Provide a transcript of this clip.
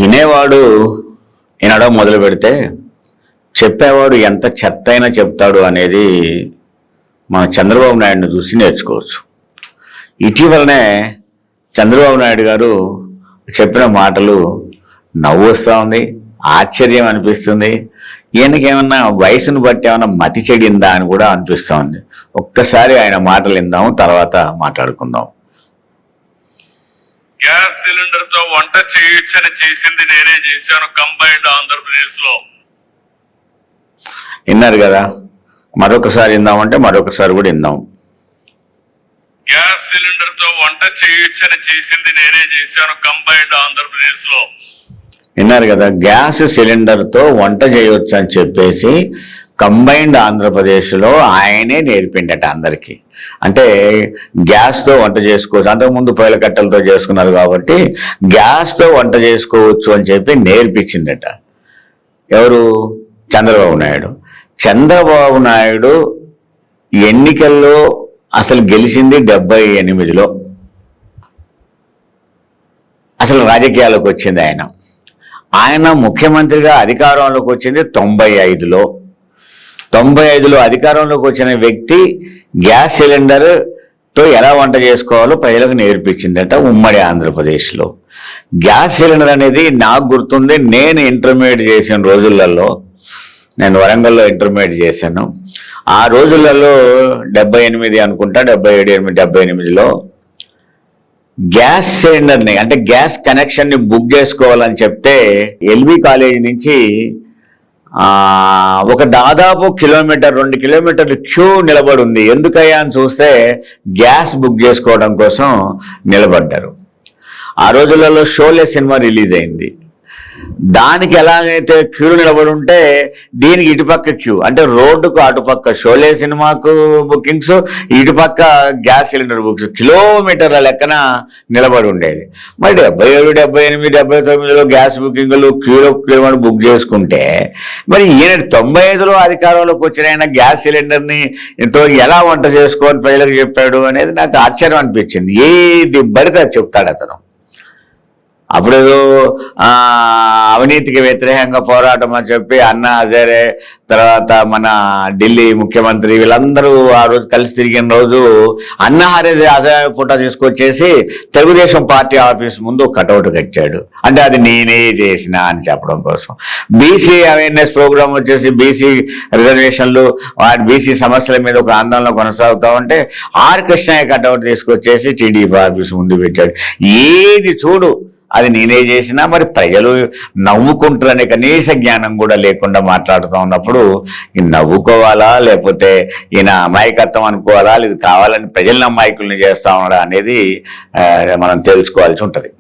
వినేవాడు వినడం మొదలు పెడితే చెప్పేవాడు ఎంత చెత్త అయినా చెప్తాడు అనేది మన చంద్రబాబు నాయుడుని చూసి నేర్చుకోవచ్చు. ఇటీవలనే చంద్రబాబు నాయుడు గారు చెప్పిన మాటలు నవ్వు వస్తూ ఉంది, ఆశ్చర్యం అనిపిస్తుంది. ఈయనకేమన్నా వయసును బట్టి ఏమన్నా మతి చెడిందా అని కూడా అనిపిస్తూ ఉంది. ఒక్కసారి ఆయన మాటలు విందాం, తర్వాత మాట్లాడుకుందాం. గ్యాస్ సిలిండర్ తో వంట చేయొచ్చని చేసింది నేనే చేశాను కంబైన్డ్ ఆంధ్రప్రదేశ్ లో. విన్నారు కదా, మరొకసారి విందామంటే మరొకసారి కూడా విందాం. గ్యాస్ సిలిండర్ తో వంట చేయొచ్చని చేసింది నేనే చేశాను కంబైన్డ్ ఆంధ్రప్రదేశ్ లో. విన్నారు కదా, గ్యాస్ సిలిండర్తో వంట చేయొచ్చు అని చెప్పేసి కంబైన్డ్ ఆంధ్రప్రదేశ్లో ఆయనే నేర్పిండట అందరికీ. అంటే గ్యాస్తో వంట చేసుకోవచ్చు, అంతకుముందు పొయ్యిల కట్టెలతో చేసుకున్నారు కాబట్టి గ్యాస్తో వంట చేసుకోవచ్చు అని చెప్పి నేర్పించిందట. ఎవరు? చంద్రబాబు నాయుడు. చంద్రబాబు నాయుడు ఎన్నికల్లో అసలు గెలిచింది 78లో, అసలు రాజకీయాల్లోకి వచ్చింది ఆయన ముఖ్యమంత్రిగా అధికారంలోకి వచ్చింది 95లో. 95లో అధికారంలోకి వచ్చిన వ్యక్తి గ్యాస్ సిలిండర్తో ఎలా వంట చేసుకోవాలో ప్రజలకు నేర్పించిందట ఉమ్మడి ఆంధ్రప్రదేశ్లో. గ్యాస్ సిలిండర్ అనేది నాకు గుర్తుంది, నేను ఇంటర్మీడియట్ చేసిన రోజులలో, నేను వరంగల్లో ఇంటర్మీడియట్ చేశాను. ఆ రోజులలో 78 అనుకుంటా, 77, 78లో గ్యాస్ సిలిండర్ని అంటే గ్యాస్ కనెక్షన్ని బుక్ చేసుకోవాలని చెప్తే ఎల్బీ కాలేజీ నుంచి ఒక దాదాపు 2 కిలోమీటర్లు క్యూ నిలబడి ఉంది. ఎందుకయ్యా అని చూస్తే గ్యాస్ బుక్ చేసుకోవడం కోసం నిలబడ్డారు. ఆ రోజులలో షోలే సినిమా రిలీజ్ అయింది. దానికి ఎలాగైతే క్యూ నిలబడి ఉంటే దీనికి ఇటుపక్క క్యూ, అంటే రోడ్డుకు అటుపక్క షోలే సినిమాకు బుకింగ్స్, ఇటుపక్క గ్యాస్ సిలిండర్ బుకింగ్స్ కిలోమీటర్ల లెక్కన నిలబడి ఉండేది. మరి 77, 78, 79లో గ్యాస్ బుకింగ్లు కిలోమీటర్ బుక్ చేసుకుంటే మరి ఈయన 95లో అధికారంలోకి వచ్చిన ఆయన గ్యాస్ సిలిండర్ని ఎంతో ఎలా వంట చేసుకోని ప్రజలకు చెప్పాడు అనేది నాకు ఆశ్చర్యం అనిపించింది. ఏది పడితే చెప్తాడు అతను. అప్పుడేదో అవినీతికి వ్యతిరేకంగా పోరాటం అని చెప్పి అన్నా హజారే, తర్వాత మన ఢిల్లీ ముఖ్యమంత్రి వీళ్ళందరూ ఆ రోజు కలిసి తిరిగిన రోజు అన్నా హజారే ఫోటో తీసుకొచ్చేసి తెలుగుదేశం పార్టీ ఆఫీస్ ముందు కటౌట్ కట్టాడు. అంటే అది నేనే చేసిన అని చెప్పడం కోసం. బీసీ అవేర్నెస్ ప్రోగ్రామ్ వచ్చేసి బీసీ రిజర్వేషన్లు, బీసీ సమస్యల మీద ఒక ఆందోళన కొనసాగుతా ఉంటే ఆర్ కృష్ణయ్య కటౌట్ తీసుకొచ్చేసి టీడీపీ ఆఫీస్ ముందు పెట్టాడు. ఏది చూడు అది నేనే చేసినా, మరి ప్రజలు నవ్వుకుంటారనే కనీస జ్ఞానం కూడా లేకుండా మాట్లాడుతూ ఉన్నప్పుడు నవ్వుకోవాలా, లేకపోతే ఈయన అమాయకత్వం అనుకోవాలా, లేదు కావాలని ప్రజలను అమాయకుల్ని చేస్తా ఉన్నాడా అనేది మనం తెలుసుకోవాల్సి ఉంటుంది.